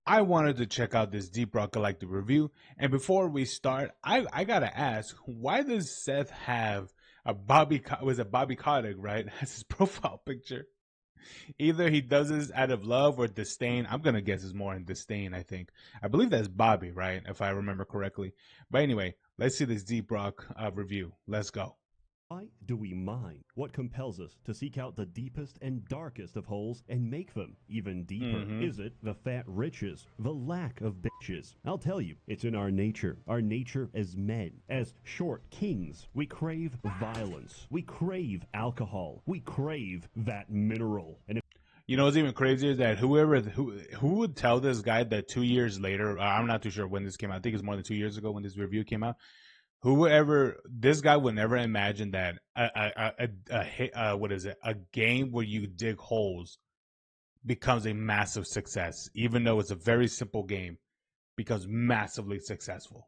I wanted to check out this Deep Rock Galactic review. And before we start, I gotta ask, why does Seth have a was it Bobby Kotick, right? That's his profile picture. Either he does this out of love or disdain. I'm gonna guess it's more in disdain, I think. I believe that's Bobby, right? If I remember correctly. But anyway, let's see this Deep Rock review. Let's go. Why do we mine? What compels us to seek out the deepest and darkest of holes and make them even deeper? Is it the fat riches, the lack of bitches? I'll tell you, it's in our nature as men, as short kings. We crave violence, we crave alcohol, we crave that mineral. And you know what's even crazier is that who would tell this guy that 2 years later, I'm not too sure when this came out. I think it's more than 2 years ago when this review came out. This guy would never imagine that a game where you dig holes becomes a massive success, even though it's a very simple game, becomes massively successful.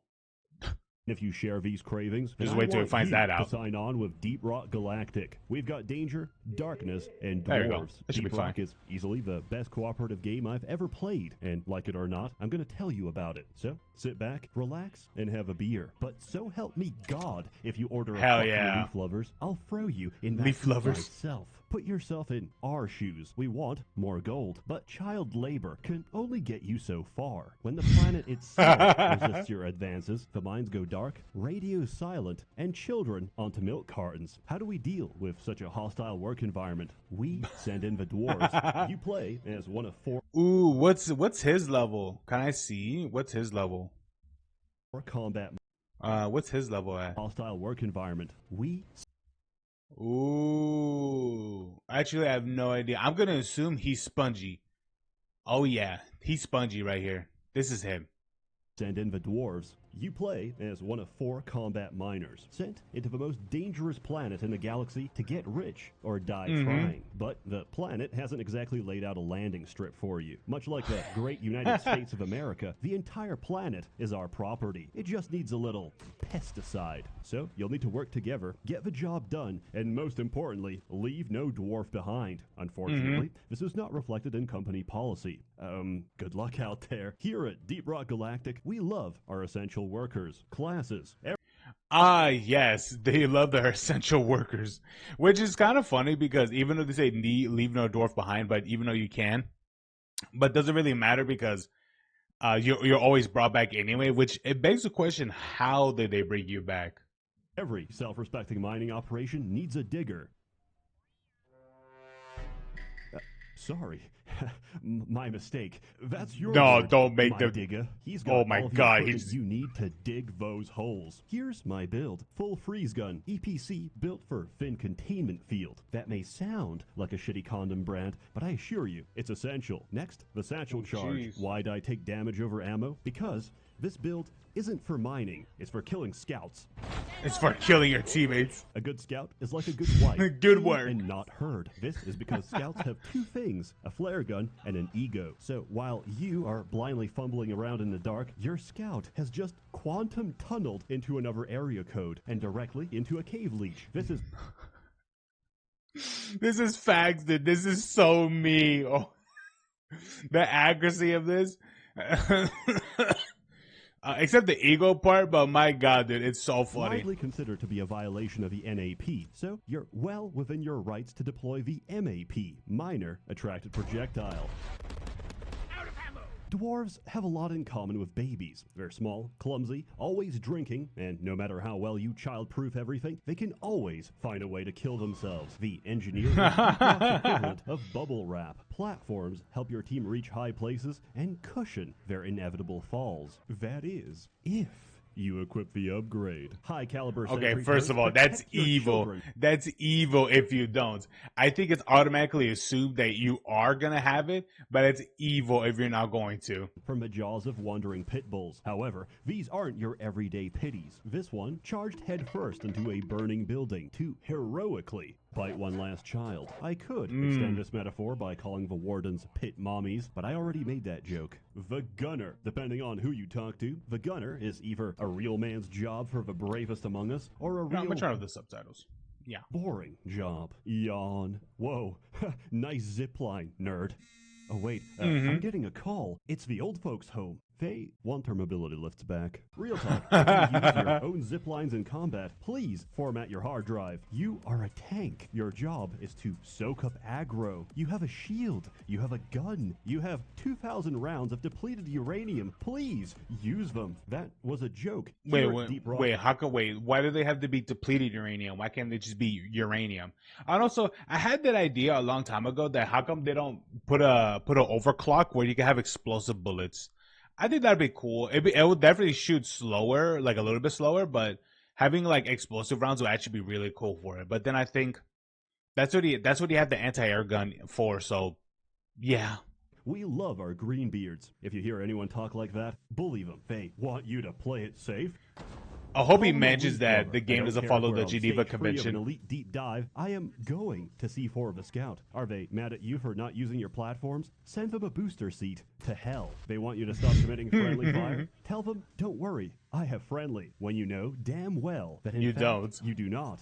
if you share these cravings, just wait till he finds that out. To sign on with Deep Rock Galactic. We've got danger, darkness, and dwarves. Deep Rock is easily the best cooperative game I've ever played, and like it or not, I'm going to tell you about it. So sit back, relax, and have a beer. But so help me God, if you order a Leaf Lovers, I'll throw you in that Leaf Lovers myself. Put yourself in our shoes. We want more gold, but child labor can only get you so far. When the planet itself resists your advances, the mines go dark, radio silent, and children onto milk cartons. How do we deal with such a hostile work environment? We send in the dwarves. You play as one of 4. Ooh, what's his level? Can I see? What's his level? Or combat. What's his level at? Hostile work environment. We. Ooh, actually, I have no idea. I'm gonna assume he's spongy. Oh yeah, he's spongy right here. This is him. Send in the dwarves. You play as one of 4 combat miners, sent into the most dangerous planet in the galaxy to get rich or die trying. But the planet hasn't exactly laid out a landing strip for you. Much like the great United States of America, the entire planet is our property. It just needs a little pesticide. So you'll need to work together, get the job done, and most importantly, leave no dwarf behind. Unfortunately, this is not reflected in company policy. Good luck out there. Here at Deep Rock Galactic, we love our essential workers, classes. Yes, they love their essential workers, which is kind of funny because even though they say leave no dwarf behind, but even though you can, but doesn't really matter because you're always brought back anyway, which it begs the question, how did they bring you back? Every self-respecting mining operation needs a digger. Sorry, my mistake. That's your word, don't make my them. digger. He's got Oh my God, you need to dig those holes. Here's my build: full freeze gun, EPC, built for thin containment field. That may sound like a shitty condom brand, but I assure you, it's essential. Next, the satchel charge. Why'd I take damage over ammo? Because this build isn't for mining, it's for killing scouts. It's for killing your teammates. A good scout is like a good wife. Good word. And not heard. This is because scouts have 2 things, a flare gun and an ego. So while you are blindly fumbling around in the dark, your scout has just quantum tunneled into another area code and directly into a cave leech. This is... This is facts, dude. This is so me. Oh. The accuracy of this. Except the ego part, but my God, dude, it's so funny. Widely considered to be a violation of the NAP, so you're well within your rights to deploy the MAP, Minor Attracted Projectile. Dwarves have a lot in common with babies. They're small, clumsy, always drinking, and no matter how well you child-proof everything, they can always find a way to kill themselves. The engineer is the equivalent of bubble wrap. Platforms help your team reach high places and cushion their inevitable falls. That is, if you equip the upgrade. High caliber. Okay, first of all, that's evil. Children. That's evil if you don't. I think it's automatically assumed that you are going to have it, but it's evil if you're not going to. From the jaws of wandering pit bulls. However, these aren't your everyday pitties. This one charged headfirst into a burning building to heroically bite one last child. I could extend this metaphor by calling the wardens pit mommies, but I already made that joke. The gunner. Depending on who you talk to, the gunner is either a real man's job for the bravest among us, or a real... I'm gonna try with the subtitles. Yeah. Boring job. Yawn. Whoa. Nice zipline, nerd. Oh wait, I'm getting a call. It's the old folks' home. They want their mobility lifts back. Real talk, if you use your own zip lines in combat, please format your hard drive. You are a tank. Your job is to soak up aggro. You have a shield. You have a gun. You have 2,000 rounds of depleted uranium. Please use them. That was a joke. Wait, why do they have to be depleted uranium? Why can't they just be uranium? And also, I had that idea a long time ago that how come they don't put an overclock where you can have explosive bullets? I think that'd be cool. It would definitely shoot slower, like a little bit slower, but having like explosive rounds would actually be really cool for it. But then I think that's what you have the anti-air gun for. So, yeah. We love our greenbeards. If you hear anyone talk like that, believe them. They want you to play it safe. I hope he manages that the game doesn't follow the Geneva Convention. Convention. An elite deep dive. I am going to C4 of the Scout. Are they mad at you for not using your platforms? Send them a booster seat to hell. They want you to stop committing friendly fire? Tell them, don't worry, I have friendly, when you know damn well that in fact, you do not.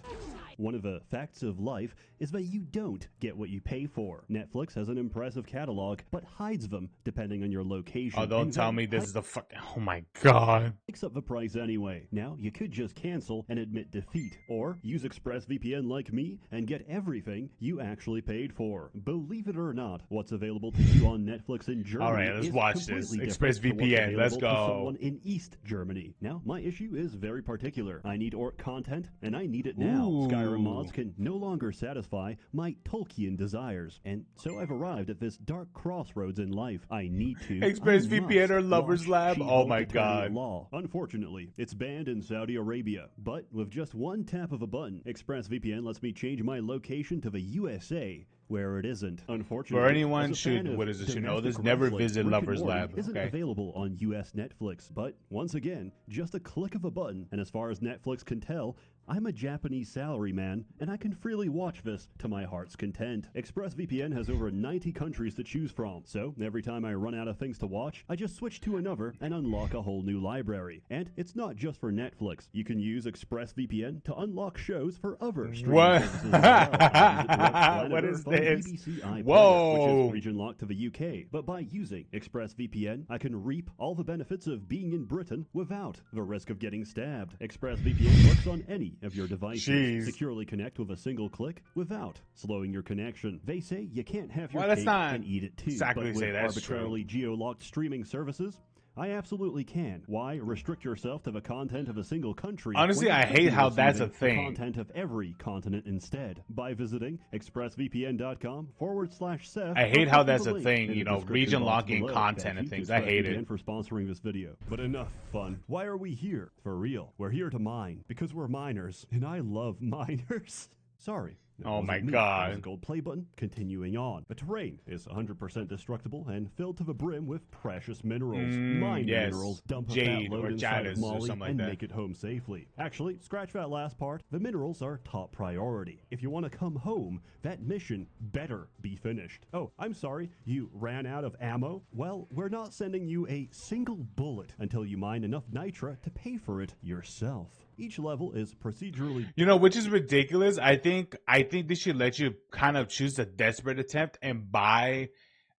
One of the facts of life is that you don't get what you pay for. Netflix has an impressive catalog, but hides them depending on your location. Oh, don't tell me this is the fucking... Oh my god. Makes up the price anyway. Now, you could just cancel and admit defeat, or use ExpressVPN like me and get everything you actually paid for. Believe it or not, what's available to you on Netflix in Germany Alright, let's watch this. ExpressVPN, let's go. Someone in East Germany. Now, my issue is very particular. I need orc content, and I need it now. Ooh. Skyrim mods can no longer satisfy my Tolkien desires, and so I've arrived at this dark crossroads in life. I need to ExpressVPN or Lover's Lab? Oh my god. Law. Unfortunately, it's banned in Saudi Arabia, but with just one tap of a button, ExpressVPN lets me change my location to the USA, where it isn't. Unfortunately, for anyone should know this, never visit Lover's Lab. Isn't available on US Netflix, but once again, just a click of a button, and as far as Netflix can tell, I'm a Japanese salaryman, and I can freely watch this to my heart's content. ExpressVPN has over 90 countries to choose from, so every time I run out of things to watch, I just switch to another and unlock a whole new library. And it's not just for Netflix. You can use ExpressVPN to unlock shows for other streaming services as well. What is this? BBC iPlayer, Whoa! Which is region locked to the UK. But by using ExpressVPN, I can reap all the benefits of being in Britain without the risk of getting stabbed. ExpressVPN works on any of your devices. Jeez. Securely connect with a single click without slowing your connection. They say you can't have your Well, cake and eat it too. Exactly, but with that's arbitrarily geo-locked streaming services, I absolutely can. Why restrict yourself to the content of a single country? Honestly, I hate how that's a thing. The content of every continent instead. By visiting expressvpn.com/Seth. I hate how that's a thing, you know, region locking content and things. I hate it. For sponsoring this video. But enough fun. Why are we here? For real. We're here to mine because we're miners, and I love miners. Sorry. Oh my There's a god. gold play button. Continuing on. The terrain is 100% destructible and filled to the brim with precious minerals. Mine the minerals, dump a fat load inside of Molly, and make it home safely. Actually, scratch that last part. The minerals are top priority. If you want to come home, that mission better be finished. Oh, I'm sorry, you ran out of ammo? Well, we're not sending you a single bullet until you mine enough nitra to pay for it yourself. Each level is procedurally... You know, which is ridiculous. I think they should let you kind of choose a desperate attempt and buy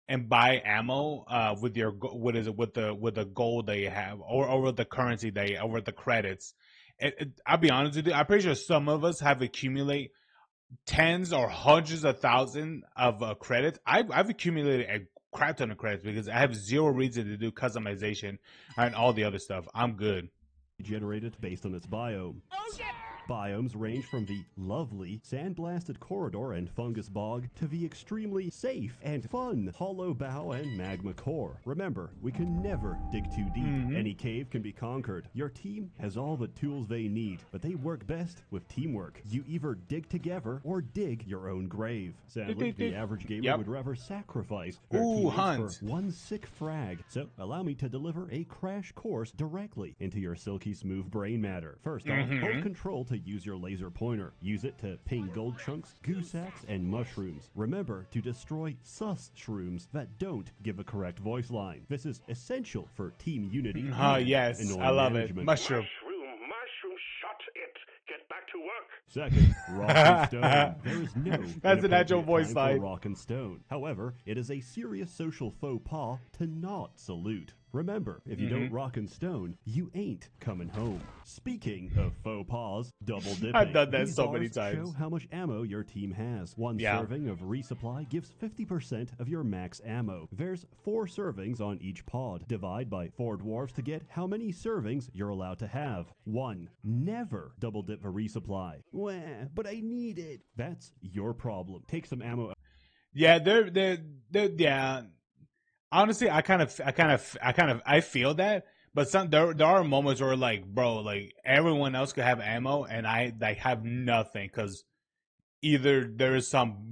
ammo with the gold that you have or with the currency or with the credits. I'll be honest with you. I'm pretty sure some of us have accumulated tens or hundreds of thousands of credits. I've accumulated a crap ton of credits because I have zero reason to do customization and all the other stuff. I'm good. Generated based on its biome. Oh, yeah! Biomes range from the lovely sandblasted corridor and fungus bog to the extremely safe and fun hollow bow and magma core. Remember, we can never dig too deep. Any cave can be conquered. Your team has all the tools they need, but they work best with teamwork. You either dig together or dig your own grave. Sadly, the average gamer would rather sacrifice their teammates for one sick frag. So allow me to deliver a crash course directly into your silky smooth brain matter. First off, hold control to use your laser pointer. Use it to ping gold chunks, goo sacks, and mushrooms. Remember to destroy sus shrooms that don't give a correct voice line. This is essential for team unity. Yes, I love it. Mushroom. Mushroom, shut it. Get back to work. Second, rock and stone. There is no That's an actual inappropriate voice time line. for rock and stone. However, it is a serious social faux pas to not salute. Remember, if you don't rock and stone, you ain't coming home. Speaking of faux pas, double dipping. I've done that These so many bars times. show how much ammo your team has. One serving of resupply gives 50% of your max ammo. There's 4 servings on each pod. Divide by 4 dwarves to get how many servings you're allowed to have. 1. Never double dip the resupply. Wah, but I need it. That's your problem. Take some ammo. Yeah, yeah. Honestly, I feel that, but there are moments where like, bro, like everyone else could have ammo and I like have nothing because either there is some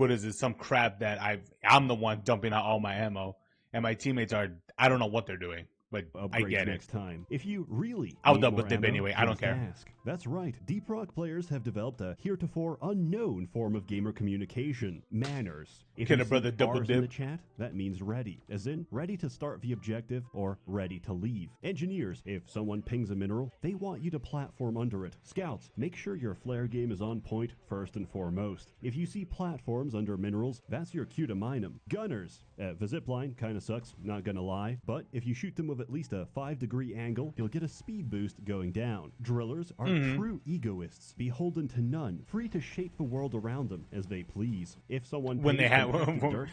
crap that I'm the one dumping out all my ammo and my teammates are, I don't know what they're doing, but I Upgrades get it. next time. If you really I'll need double more dip ammo, anyway. I don't just care. ask. That's right. Deep Rock players have developed a heretofore unknown form of gamer communication: manners. If Can you a brother see double R's in the dip? chat, that means ready, as in ready to start the objective or ready to leave. Engineers, if someone pings a mineral, they want you to platform under it. Scouts, make sure your flare game is on point first and foremost. If you see platforms under minerals, that's your cue to mine them. Gunners, the zipline kinda sucks, not gonna lie, but if you shoot them with at least a 5-degree angle, you'll get a speed boost going down. Drillers are true egoists, beholden to none, free to shape the world around them as they please. If someone When they have, dirt,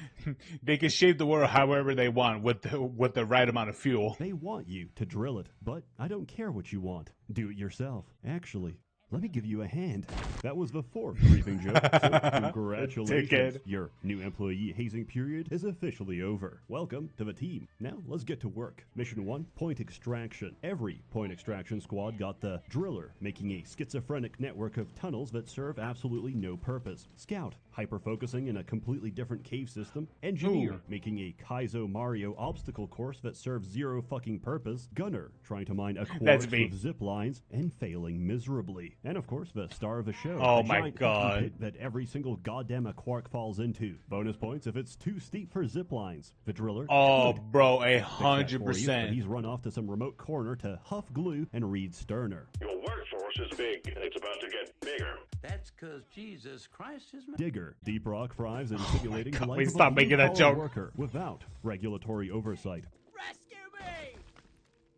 they can shape the world however they want with the right amount of fuel. they want you to drill it, but I don't care what you want. Do it yourself. Actually, let me give you a hand. That was the 4th briefing joke, so congratulations. Dickhead. Your new employee hazing period is officially over. Welcome to the team. Now let's get to work. Mission 1, point extraction. Every point extraction squad got the driller, making a schizophrenic network of tunnels that serve absolutely no purpose. Scout, hyper-focusing in a completely different cave system. Engineer, making a Kaizo Mario obstacle course that serves 0 fucking purpose. Gunner, trying to mine a quartz with zip lines and failing miserably. And of course, the star of the show. Oh the my giant God. pit that every single goddamn quark falls into. Bonus points if it's too steep for zip lines. The driller. Oh, could bro, fix that for you, but 100%. he's run off to some remote corner to huff glue and read Sterner. Your workforce is big, and it's about to get bigger. That's because Jesus Christ is my... Digger. Deep Rock thrives in simulating the God, life please of stop a making that blue-collar joke. worker without regulatory oversight. Rescue me!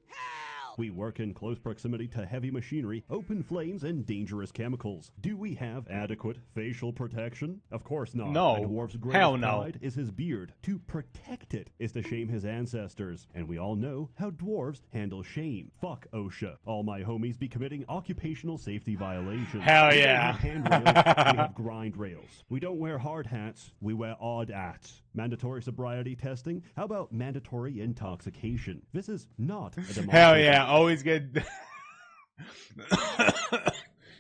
Help! We work in close proximity to heavy machinery, open flames, and dangerous chemicals. Do we have adequate facial protection? Of course not. No. A dwarf's Hell greatest no. pride is his beard. To protect it is to shame his ancestors. And we all know how dwarves handle shame. Fuck OSHA. All my homies be committing occupational safety violations. Hell We don't yeah. have handrails, we have grind rails. We don't wear hard hats, we wear odd hats. Mandatory sobriety testing? How about mandatory intoxication? This is not a democracy. Hell yeah, always get.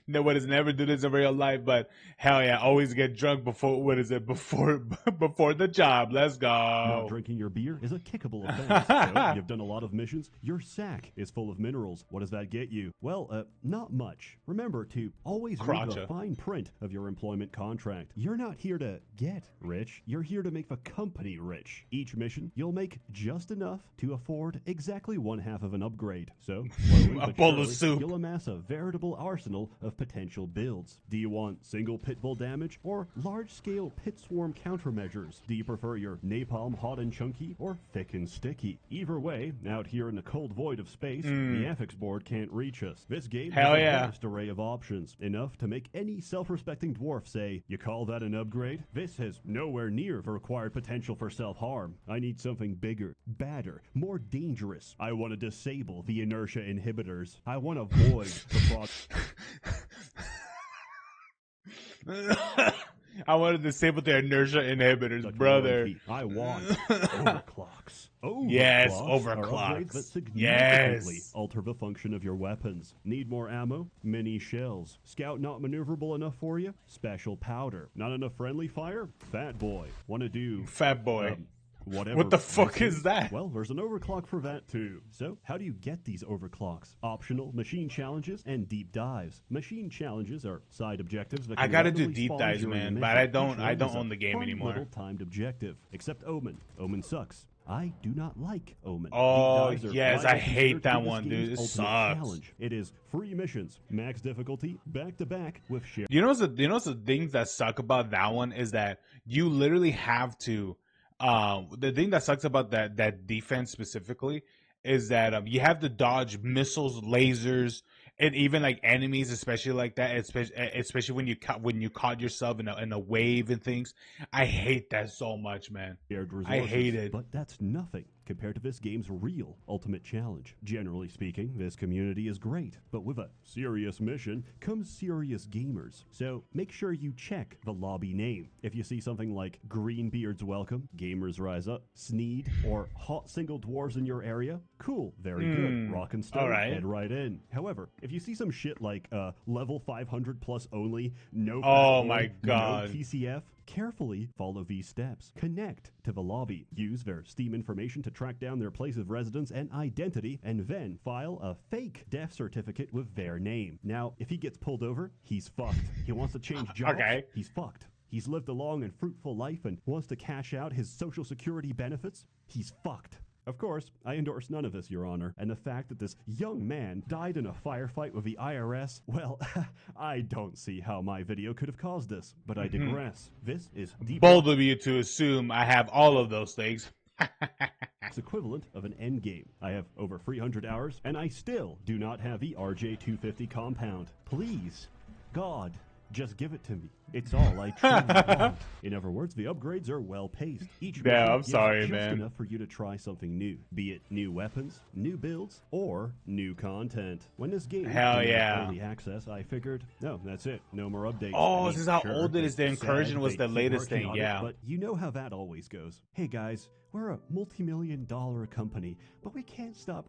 No one has never do this in real life, but hell yeah, always get drunk before before the job. Let's Not go. drinking your beer is a kickable offense. So you've done a lot of missions. Your sack is full of minerals. What does that get you? Well, not much. Remember to always read the Crotcha. fine print of your employment contract. You're not here to get rich. You're here to make the company rich. Each mission, you'll make just enough to afford exactly 1/2 of an upgrade. So, slowly A but bowl of surely, soup. you'll amass a veritable arsenal of potential builds. Do you want single pit bull damage or large-scale pit swarm countermeasures? Do you prefer your napalm hot and chunky or thick and sticky? Either way, out here in the cold void of space, the ethics board can't reach us. This game Hell has a yeah. vast array of options, enough to make any self-respecting dwarf say, "You call that an upgrade? This has nowhere near the required potential for self-harm. I need something bigger, badder, more dangerous. I want to disable the inertia inhibitors. I want to void the prog." I want to disable the inertia inhibitors, brother. I want overclocks. Yes, Are upgrades overclocks. that significantly Yes. alter the function of your weapons. Need more ammo? Mini shells. Scout not maneuverable enough for you? Special powder. Not enough friendly fire? Fat boy. Want to do Fat boy. whatever. What the fuck this is that? Well, there's an overclock for that too. So, how do you get these overclocks? Optional machine challenges and deep dives. Machine challenges are side objectives that I can gotta do randomly deep spawn dives, during the man, mission. but I don't- Each I one don't is a own the game fun anymore. little timed objective. Except Omen. Omen sucks. I do not like Omen. Oh, Deep dives are yes, I widely hate considered to that be this one, game's dude. It ultimate sucks. challenge. It is free missions, max difficulty, back to back with shared. You know the things that suck about that one is that you literally have to. The thing that sucks about that defense specifically is that you have to dodge missiles, lasers, and even like enemies, especially like that. Especially when you caught yourself in a wave and things. I hate that so much, man. Shared I resources, hate it. but that's nothing compared to this game's real ultimate challenge. Generally speaking, this community is great, but with a serious mission comes serious gamers. So make sure you check the lobby name. If you see something like Greenbeard's Welcome, Gamers Rise Up, Sneed, or Hot Single Dwarves in your area, cool, very good. Rock and stone, alright. head right in. However, if you see some shit like level 500 plus only, no Oh fat my boy, God. no TCF, carefully follow these steps. Connect to the lobby. Use their Steam information to track down their place of residence and identity, and then file a fake death certificate with their name. Now, if he gets pulled over, he's fucked. He wants to change jobs, Okay. he's fucked. He's lived a long and fruitful life and wants to cash out his Social Security benefits, he's fucked. Of course, I endorse none of this, Your Honor, and the fact that this young man died in a firefight with the IRS, well, I don't see how my video could have caused this, but I digress. This is deep. Bold of you to assume I have all of those things. It's equivalent of an endgame. I have over 300 hours, and I still do not have the RJ250 compound. Please, God, just give it to me. It's all I truly want. In other words, the upgrades are well paced. Each Yeah, mission I'm gives sorry, just man. enough for you to try something new, be it new weapons, new builds, or new content. When this game Hell came out yeah. of early access, I figured, no, that's it. No more updates. Oh, I this mean, is how sure, old it is. The it's incursion sad was they the keep latest working thing, on it, yeah. but you know how that always goes. Hey guys, we're a multi-million-dollar company, but we can't stop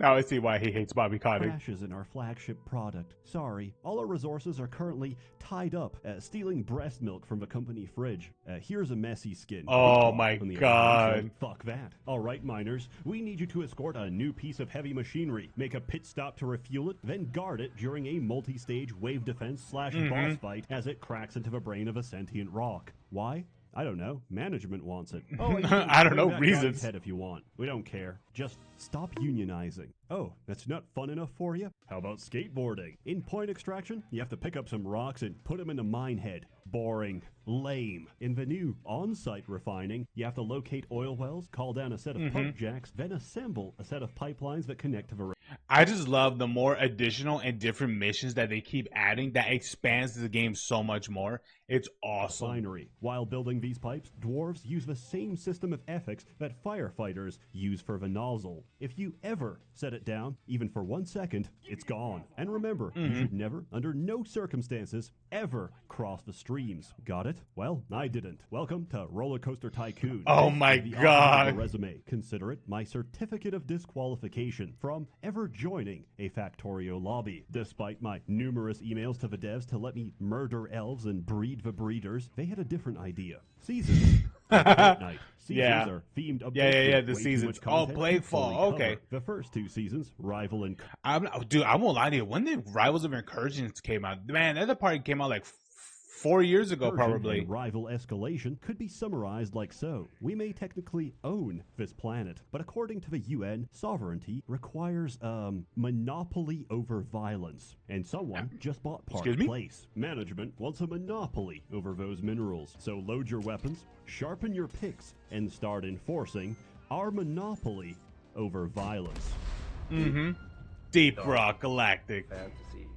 Now I see why he hates Bobby Kotick. crashes in our flagship product. Sorry, all our resources are currently tied up stealing breast milk from the company fridge. Here's a messy skin. Oh On my the other God. hand, fuck that. All right, miners, we need you to escort a new piece of heavy machinery, make a pit stop to refuel it, then guard it during a multi-stage wave defense / boss fight as it cracks into the brain of a sentient rock. Why? I don't know. Management wants it. Oh, and you can I don't bring know, that reasons. guy's head if you want. We don't care. Just stop unionizing. Oh, that's not fun enough for you? How about skateboarding? In point extraction, you have to pick up some rocks and put them in a mine head. Boring. Lame. In the new on-site refining, you have to locate oil wells, call down a set of pump jacks, then assemble a set of pipelines that connect to the I just love the more additional and different missions that they keep adding that expands the game so much more. It's awesome. refinery. While building these pipes, dwarves use the same system of ethics that firefighters use for the nozzle. If you ever set it down, even for 1 second, it's gone. And remember, you should never, under no circumstances, ever cross the streams. Got it? Well, I didn't. Welcome to Roller Coaster Tycoon. Oh This my is the opposite of God. a resume. Consider it my certificate of disqualification from ever joining a Factorio lobby. Despite my numerous emails to the devs to let me murder elves and breed the breeders, they had a different idea. Seasons. Fortnite. Seasons Yeah. are themed updates. Yeah, with the way too seasons. much Oh, content play to fully fall, cover. okay. The first two seasons, Rival and Dude, I won't lie to you. When the Rivals of Incursions came out, man, that party came out like 4 years ago, Version probably. and rival escalation could be summarized like so. We may technically own this planet, but according to the UN, sovereignty requires monopoly over violence. And someone just bought Park Excuse me? Place. Management wants a monopoly over those minerals. So load your weapons, sharpen your picks, and start enforcing our monopoly over violence. Deep Rock Galactic. Fantasies.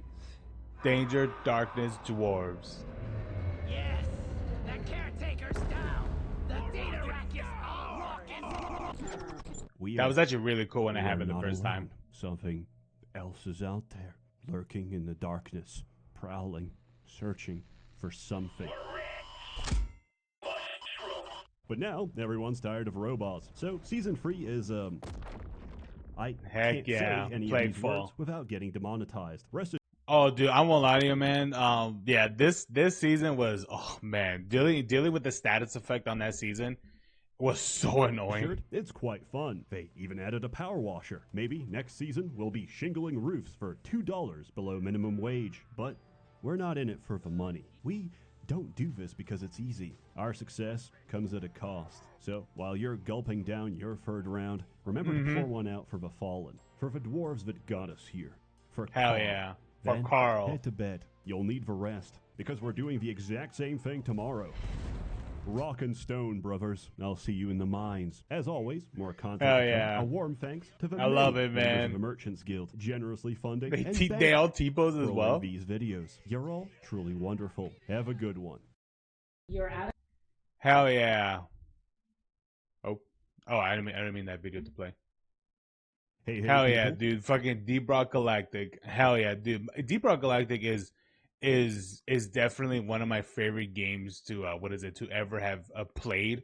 Danger, Darkness, Dwarves. Yes! The caretaker's down! The data rack is all rockin'! We That are- was actually really cool when it we are happened the not first alone. time. Something else is out there, lurking in the darkness, prowling, searching for something. But now, everyone's tired of robots. So, Season 3 is, I Heck can't yeah, say any of Plague these Fall. words without getting demonetized. Rest Oh, dude, I won't lie to you, man. Yeah, this season was, oh man, dealing with the status effect on that season was so annoying. assured, it's quite fun. They even added a power washer. Maybe next season we'll be shingling roofs for $2 below minimum wage. But we're not in it for the money. We don't do this because it's easy. Our success comes at a cost. So while you're gulping down your third round, remember to pour one out for the fallen, for the dwarves that got us here, for Hell Carl. yeah. For Then Carl. head to bed. You'll need the rest, because we're doing the exact same thing tomorrow. Rock and stone, brothers. I'll see you in the mines. As always, more content. Hell to come. yeah. A warm thanks to the I love many it, members man. of the Merchants Guild, generously funding They, and they all T-pose as for well. these videos. You're all truly wonderful. Have a good one. You're out of Hell yeah. Oh, I didn't mean that video to play. Hey, Hell people. yeah, dude! Fucking Deep Rock Galactic. Hell yeah, dude! Deep Rock Galactic is definitely one of my favorite games to to ever have played.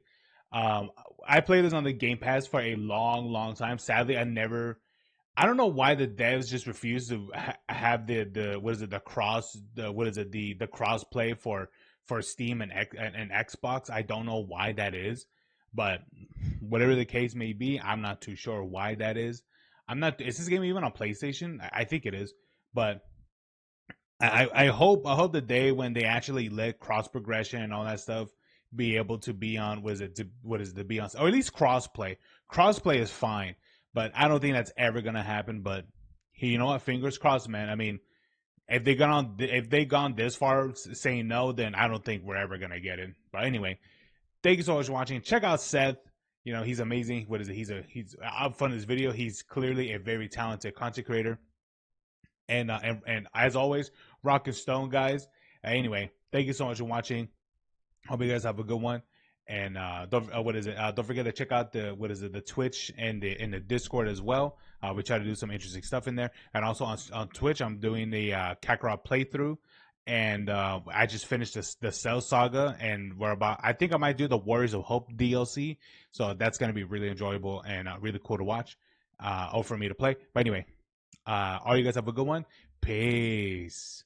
I played this on the Game Pass for a long time. Sadly, I don't know why the devs just refuse to have the cross play for Steam and Xbox. I don't know why that is, but whatever the case may be, I'm not too sure why that is. Is this game even on PlayStation? I think it is, but I hope the day when they actually let cross progression and all that stuff be able to be on or at least crossplay. Crossplay is fine, but I don't think that's ever gonna happen. But you know what? Fingers crossed, man. I mean, if they gone this far saying no, then I don't think we're ever gonna get it. But anyway, thank you so much for watching. Check out Seth. You know, he's amazing. What is it? He's up fun this video. He's clearly a very talented content creator. And as always, rock and stone, guys. Anyway, thank you so much for watching. Hope you guys have a good one. And don't forget to check out the Twitch and the Discord as well. We try to do some interesting stuff in there. And also on Twitch, I'm doing the Kakarot playthrough. And I just finished the Cell Saga, and I think I might do the Warriors of Hope DLC. So that's going to be really enjoyable and really cool to watch, or for me to play. But anyway, all you guys have a good one. Peace.